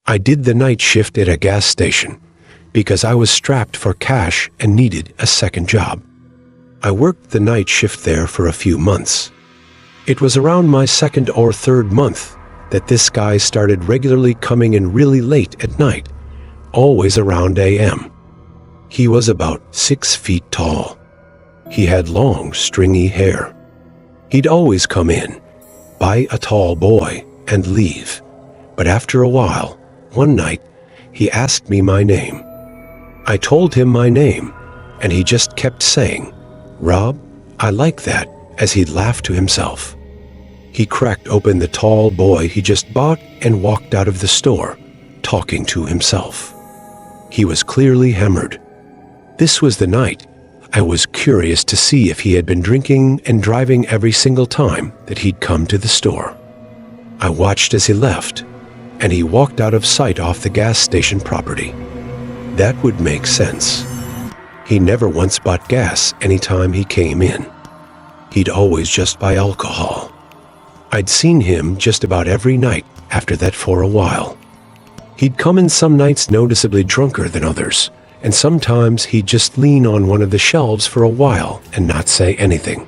I did the night shift at a gas station because I was strapped for cash and needed a second job. I worked the night shift there for a few months. It was around my second or third month that this guy started regularly coming in really late at night, always around AM. He was about 6 feet tall. He had long, stringy hair. He'd always come in, buy a tall boy, and leave. But after a while, one night, he asked me my name. I told him my name, and he just kept saying, "Rob, I like that," as he'd laugh to himself. He cracked open the tall boy he just bought and walked out of the store, talking to himself. He was clearly hammered. This was the night I was curious to see if he had been drinking and driving every single time that he'd come to the store. I watched as he left, and he walked out of sight off the gas station property. That would make sense. He never once bought gas anytime he came in. He'd always just buy alcohol. I'd seen him just about every night after that for a while. He'd come in some nights noticeably drunker than others, and sometimes he'd just lean on one of the shelves for a while and not say anything.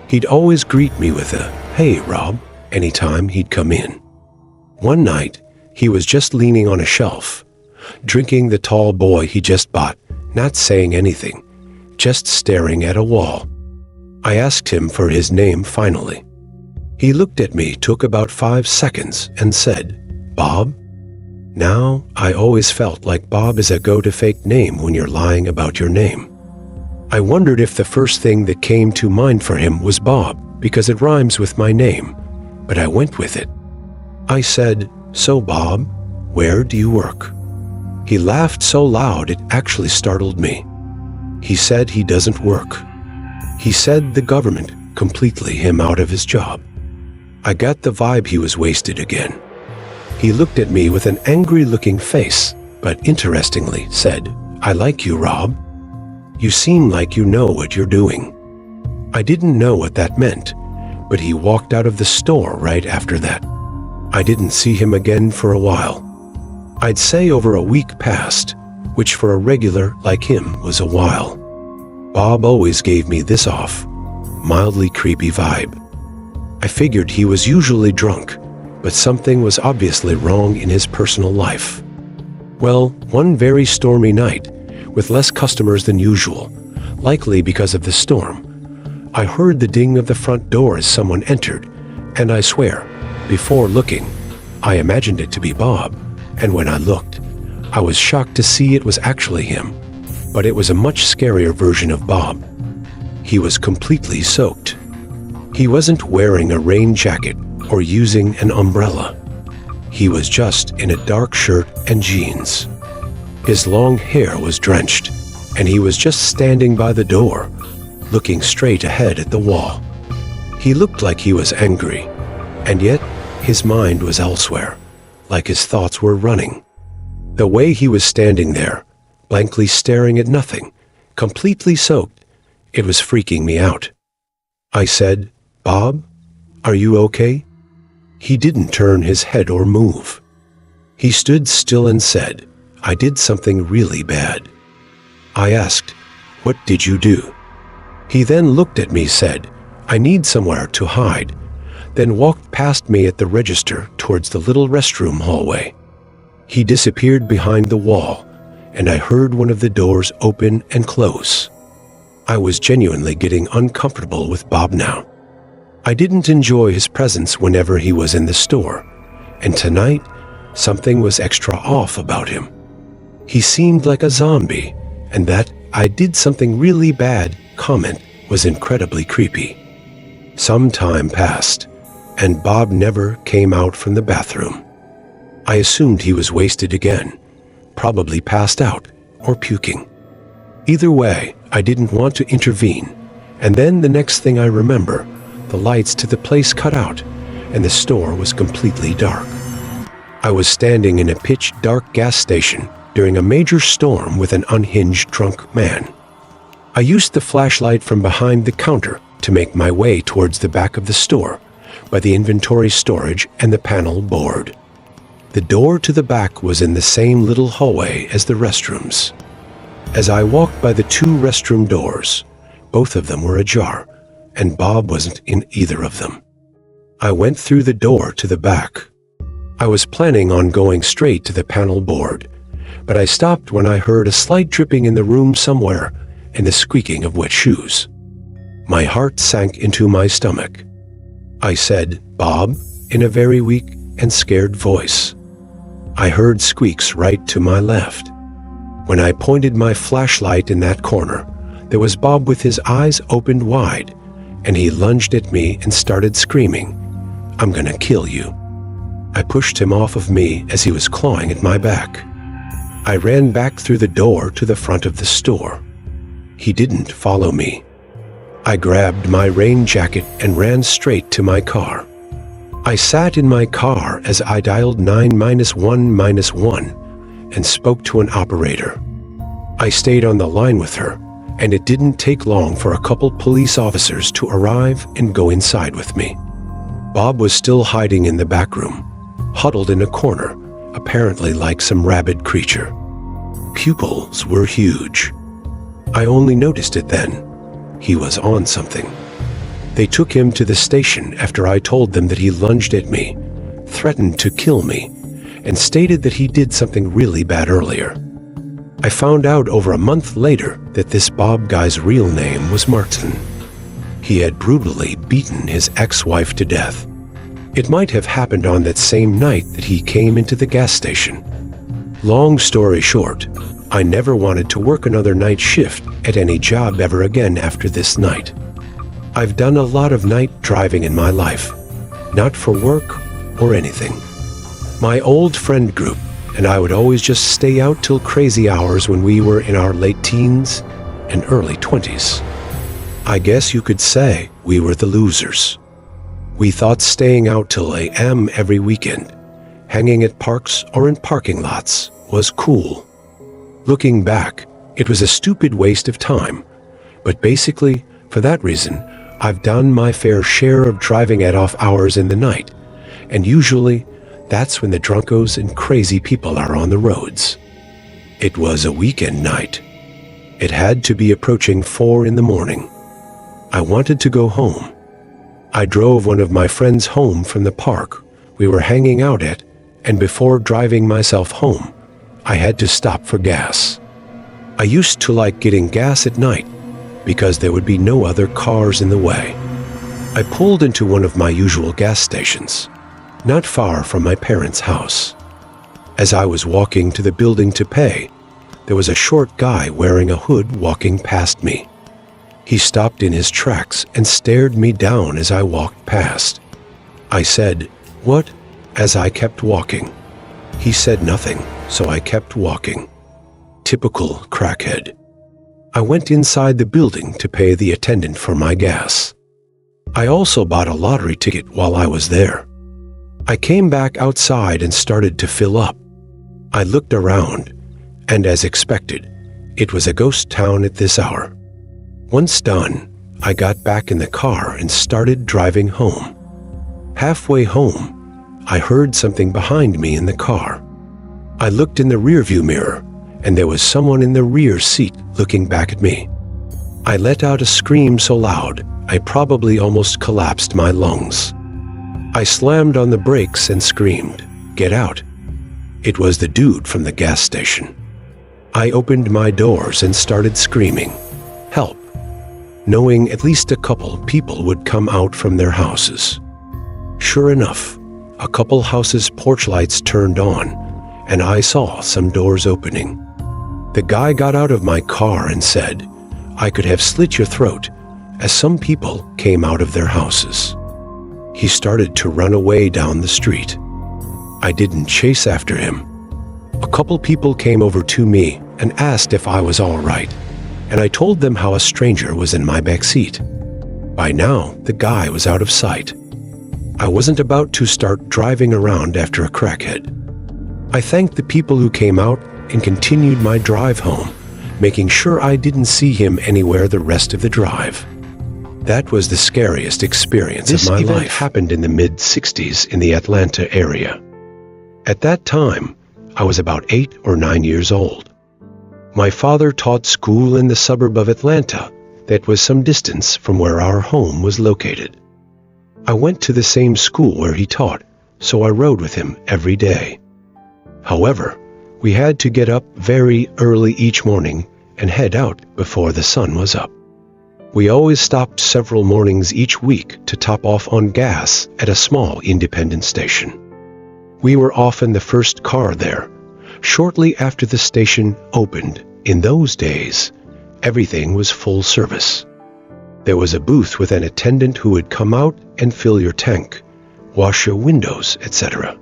He'd always greet me with a, "Hey, Rob," anytime he'd come in. One night, he was just leaning on a shelf, drinking the tall boy he just bought, not saying anything, just staring at a wall. I asked him for his name finally. He looked at me, took about 5 seconds, and said, "Bob?" Now, I always felt like Bob is a go-to-fake name when you're lying about your name. I wondered if the first thing that came to mind for him was Bob, because it rhymes with my name, but I went with it. I said, "So Bob, where do you work?" He laughed so loud it actually startled me. He said he doesn't work. He said the government completely him out of his job. I got the vibe he was wasted again. He looked at me with an angry-looking face, but interestingly said, "I like you, Rob. You seem like you know what you're doing." I didn't know what that meant, but he walked out of the store right after that. I didn't see him again for a while. I'd say over a week passed, which for a regular like him was a while. Bob always gave me this off, mildly creepy vibe. I figured he was usually drunk, but something was obviously wrong in his personal life. Well, one very stormy night, with less customers than usual, likely because of the storm, I heard the ding of the front door as someone entered, and I swear, before looking, I imagined it to be Bob, and when I looked, I was shocked to see it was actually him, but it was a much scarier version of Bob. He was completely soaked. He wasn't wearing a rain jacket or using an umbrella. He was just in a dark shirt and jeans. His long hair was drenched, and he was just standing by the door, looking straight ahead at the wall. He looked like he was angry, and yet his mind was elsewhere, like his thoughts were running. The way he was standing there, blankly staring at nothing, completely soaked, it was freaking me out. I said, "Bob, are you okay?" He didn't turn his head or move. He stood still and said, "I did something really bad." I asked, "What did you do?" He then looked at me, said, "I need somewhere to hide," then walked past me at the register towards the little restroom hallway. He disappeared behind the wall, and I heard one of the doors open and close. I was genuinely getting uncomfortable with Bob now. I didn't enjoy his presence whenever he was in the store, and tonight, something was extra off about him. He seemed like a zombie, and that "I did something really bad" comment was incredibly creepy. Some time passed, and Bob never came out from the bathroom. I assumed he was wasted again, probably passed out or puking. Either way, I didn't want to intervene, and then the next thing I remember, the lights to the place cut out, and the store was completely dark. I was standing in a pitch-dark gas station during a major storm with an unhinged drunk man. I used the flashlight from behind the counter to make my way towards the back of the store, by the inventory storage and the panel board. The door to the back was in the same little hallway as the restrooms. As I walked by the two restroom doors, both of them were ajar, and Bob wasn't in either of them. I went through the door to the back. I was planning on going straight to the panel board, but I stopped when I heard a slight dripping in the room somewhere and the squeaking of wet shoes. My heart sank into my stomach. I said, "Bob," in a very weak and scared voice. I heard squeaks right to my left. When I pointed my flashlight in that corner, there was Bob with his eyes opened wide, and he lunged at me and started screaming, "I'm gonna kill you." I pushed him off of me as he was clawing at my back. I ran back through the door to the front of the store. He didn't follow me. I grabbed my rain jacket and ran straight to my car. I sat in my car as I dialed 911 and spoke to an operator. I stayed on the line with her, and it didn't take long for a couple police officers to arrive and go inside with me. Bob was still hiding in the back room, huddled in a corner, apparently like some rabid creature. Pupils were huge. I only noticed it then. He was on something. They took him to the station after I told them that he lunged at me, threatened to kill me, and stated that he did something really bad earlier. I found out over a month later that this Bob guy's real name was Martin. He had brutally beaten his ex-wife to death. It might have happened on that same night that he came into the gas station. Long story short, I never wanted to work another night shift at any job ever again after this night. I've done a lot of night driving in my life, not for work or anything. My old friend group and I would always just stay out till crazy hours when we were in our late teens and early 20s. I guess you could say we were the losers. We thought staying out till a.m. every weekend, hanging at parks or in parking lots, was cool. Looking back, it was a stupid waste of time, but basically, for that reason, I've done my fair share of driving at off hours in the night, and usually, that's when the drunkos and crazy people are on the roads. It was a weekend night. It had to be approaching 4 in the morning. I wanted to go home. I drove one of my friends home from the park we were hanging out at, and before driving myself home, I had to stop for gas. I used to like getting gas at night because there would be no other cars in the way. I pulled into one of my usual gas stations, not far from my parents' house. As I was walking to the building to pay, there was a short guy wearing a hood walking past me. He stopped in his tracks and stared me down as I walked past. I said, "What?" as I kept walking. He said nothing, so I kept walking. Typical crackhead. I went inside the building to pay the attendant for my gas. I also bought a lottery ticket while I was there. I came back outside and started to fill up. I looked around, and as expected, it was a ghost town at this hour. Once done, I got back in the car and started driving home. Halfway home, I heard something behind me in the car. I looked in the rearview mirror, and there was someone in the rear seat looking back at me. I let out a scream so loud, I probably almost collapsed my lungs. I slammed on the brakes and screamed, "Get out!" It was the dude from the gas station. I opened my doors and started screaming, "Help!" knowing at least a couple people would come out from their houses. Sure enough, a couple houses' porch lights turned on, and I saw some doors opening. The guy got out of my car and said, "I could have slit your throat," as some people came out of their houses. He started to run away down the street. I didn't chase after him. A couple people came over to me and asked if I was all right, and I told them how a stranger was in my back seat. By now, the guy was out of sight. I wasn't about to start driving around after a crackhead. I thanked the people who came out and continued my drive home, making sure I didn't see him anywhere the rest of the drive. That was the scariest experience of my life. This event happened in the mid-60s in the Atlanta area. At that time, I was about 8 or 9 years old. My father taught school in the suburb of Atlanta that was some distance from where our home was located. I went to the same school where he taught, so I rode with him every day. However, we had to get up very early each morning and head out before the sun was up. We always stopped several mornings each week to top off on gas at a small independent station. We were often the first car there. Shortly after the station opened, in those days, everything was full service. There was a booth with an attendant who would come out and fill your tank, wash your windows, etc.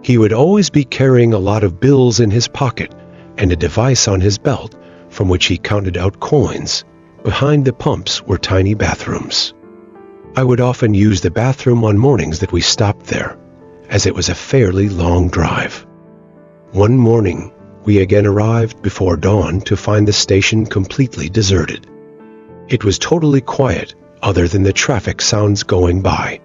He would always be carrying a lot of bills in his pocket and a device on his belt from which he counted out coins. Behind the pumps were tiny bathrooms. I would often use the bathroom on mornings that we stopped there, as it was a fairly long drive. One morning, we again arrived before dawn to find the station completely deserted. It was totally quiet, other than the traffic sounds going by.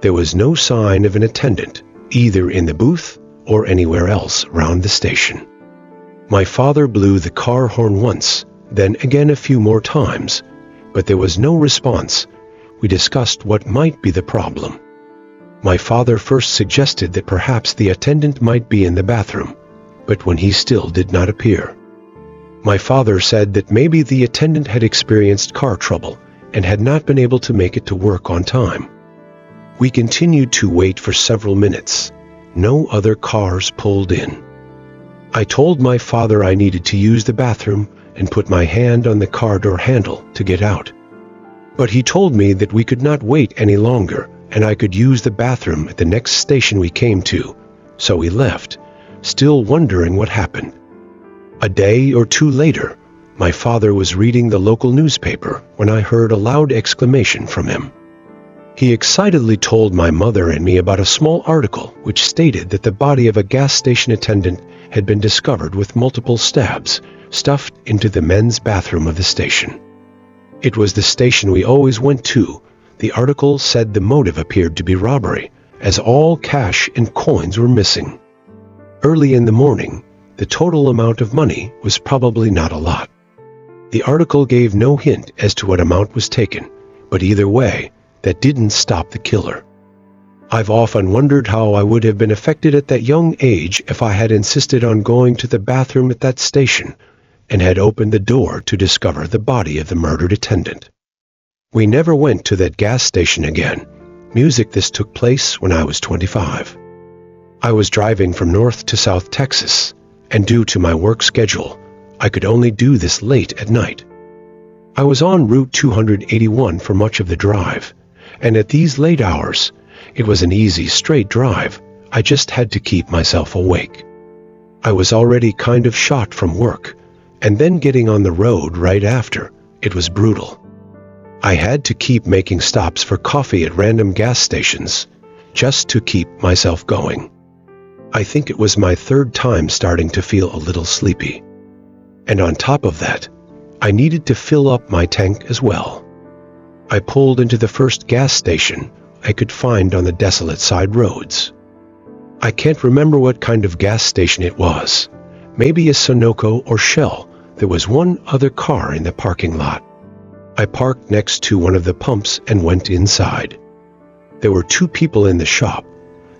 There was no sign of an attendant, either in the booth or anywhere else around the station. My father blew the car horn once, then again a few more times, but there was no response. We discussed what might be the problem. My father first suggested that perhaps the attendant might be in the bathroom, but when he still did not appear. My father said that maybe the attendant had experienced car trouble and had not been able to make it to work on time. We continued to wait for several minutes. No other cars pulled in. I told my father I needed to use the bathroom and put my hand on the car door handle to get out. But he told me that we could not wait any longer and I could use the bathroom at the next station we came to, so we left, still wondering what happened. A day or two later, my father was reading the local newspaper when I heard a loud exclamation from him. He excitedly told my mother and me about a small article which stated that the body of a gas station attendant had been discovered with multiple stabs stuffed into the men's bathroom of the station. It was the station we always went to. The article said the motive appeared to be robbery, as all cash and coins were missing. Early in the morning, the total amount of money was probably not a lot. The article gave no hint as to what amount was taken, but either way, that didn't stop the killer. I've often wondered how I would have been affected at that young age if I had insisted on going to the bathroom at that station and had opened the door to discover the body of the murdered attendant. We never went to that gas station again. This took place when I was 25. I was driving from North to South Texas, and due to my work schedule, I could only do this late at night. I was on Route 281 for much of the drive, and at these late hours, it was an easy straight drive. I just had to keep myself awake. I was already kind of shot from work, and then getting on the road right after, it was brutal. I had to keep making stops for coffee at random gas stations, just to keep myself going. I think it was my third time starting to feel a little sleepy. And on top of that, I needed to fill up my tank as well. I pulled into the first gas station I could find on the desolate side roads. I can't remember what kind of gas station it was. Maybe a Sunoco or Shell. There was one other car in the parking lot. I parked next to one of the pumps and went inside. There were two people in the shop,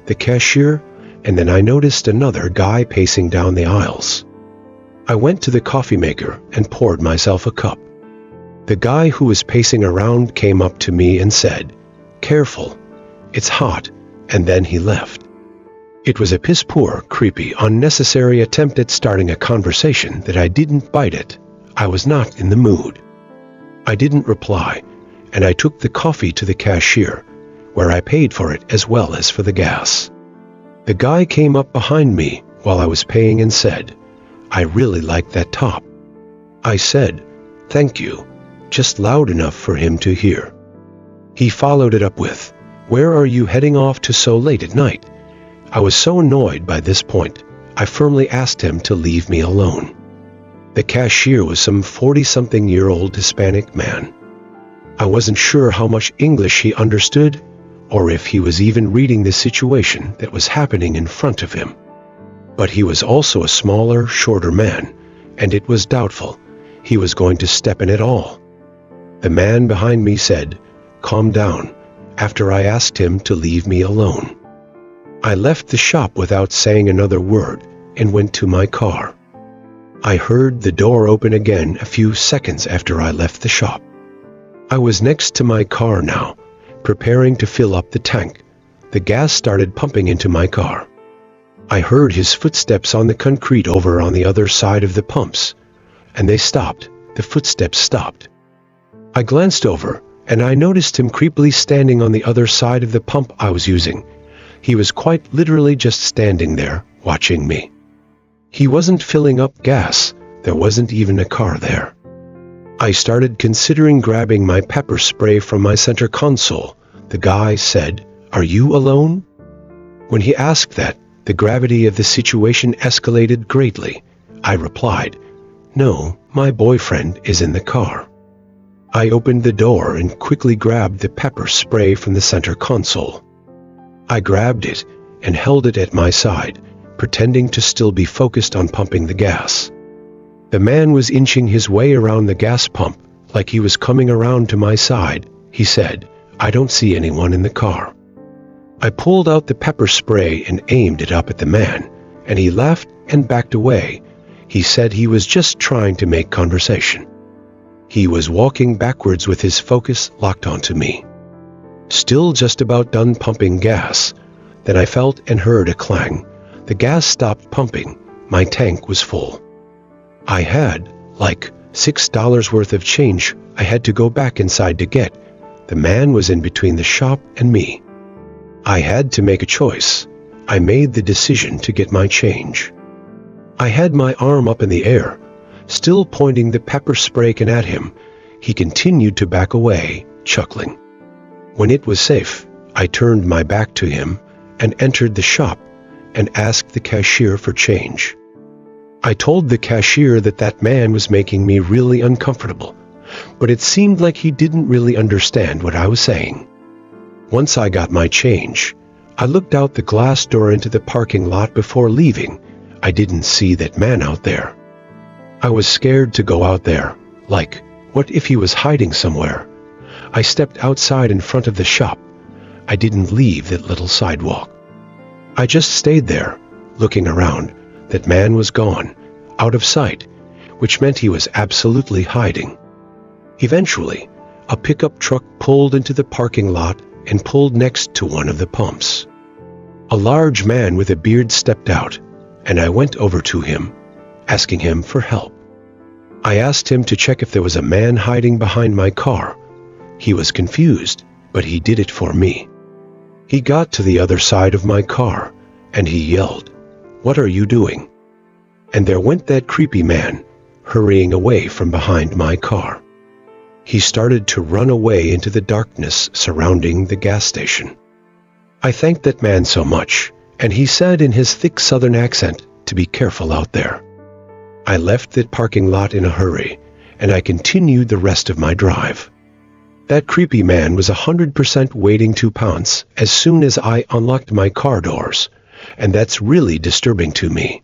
the cashier, and then I noticed another guy pacing down the aisles. I went to the coffee maker and poured myself a cup. The guy who was pacing around came up to me and said, "Careful, it's hot," and then he left. It was a piss-poor, creepy, unnecessary attempt at starting a conversation that I didn't bite at. I was not in the mood. I didn't reply, and I took the coffee to the cashier, where I paid for it as well as for the gas. The guy came up behind me while I was paying and said, "I really like that top." I said, "Thank you," just loud enough for him to hear. He followed it up with, "Where are you heading off to so late at night?" I was so annoyed by this point, I firmly asked him to leave me alone. The cashier was some 40-something-year-old Hispanic man. I wasn't sure how much English he understood, or if he was even reading the situation that was happening in front of him. But he was also a smaller, shorter man, and it was doubtful he was going to step in at all. The man behind me said, "Calm down," after I asked him to leave me alone. I left the shop without saying another word and went to my car. I heard the door open again a few seconds after I left the shop. I was next to my car now, preparing to fill up the tank. The gas started pumping into my car. I heard his footsteps on the concrete over on the other side of the pumps, and they stopped. The footsteps stopped. I glanced over, and I noticed him creepily standing on the other side of the pump I was using. He was quite literally just standing there, watching me. He wasn't filling up gas. There wasn't even a car there. I started considering grabbing my pepper spray from my center console. The guy said, "Are you alone?" When he asked that, the gravity of the situation escalated greatly. I replied, "No, my boyfriend is in the car." I opened the door and quickly grabbed the pepper spray from the center console. I grabbed it and held it at my side, pretending to still be focused on pumping the gas. The man was inching his way around the gas pump, like he was coming around to my side. He said, "I don't see anyone in the car." I pulled out the pepper spray and aimed it up at the man, and he laughed and backed away. He said he was just trying to make conversation. He was walking backwards with his focus locked onto me. Still just about done pumping gas, then I felt and heard a clang. The gas stopped pumping. My tank was full. I had, like, $6 worth of change I had to go back inside to get. The man was in between the shop and me. I had to make a choice. I made the decision to get my change. I had my arm up in the air, still pointing the pepper spray can at him. He continued to back away, chuckling. When it was safe, I turned my back to him and entered the shop and asked the cashier for change. I told the cashier that that man was making me really uncomfortable, but it seemed like he didn't really understand what I was saying. Once I got my change, I looked out the glass door into the parking lot before leaving. I didn't see that man out there. I was scared to go out there. Like, what if he was hiding somewhere? I stepped outside in front of the shop. I didn't leave that little sidewalk. I just stayed there, looking around. That man was gone, out of sight, which meant he was absolutely hiding. Eventually, a pickup truck pulled into the parking lot and pulled next to one of the pumps. A large man with a beard stepped out, and I went over to him, asking him for help. I asked him to check if there was a man hiding behind my car. He was confused, but he did it for me. He got to the other side of my car, and he yelled, "What are you doing?" And there went that creepy man, hurrying away from behind my car. He started to run away into the darkness surrounding the gas station. I thanked that man so much, and he said in his thick southern accent to be careful out there. I left that parking lot in a hurry, and I continued the rest of my drive. That creepy man was 100% waiting to pounce as soon as I unlocked my car doors, and that's really disturbing to me.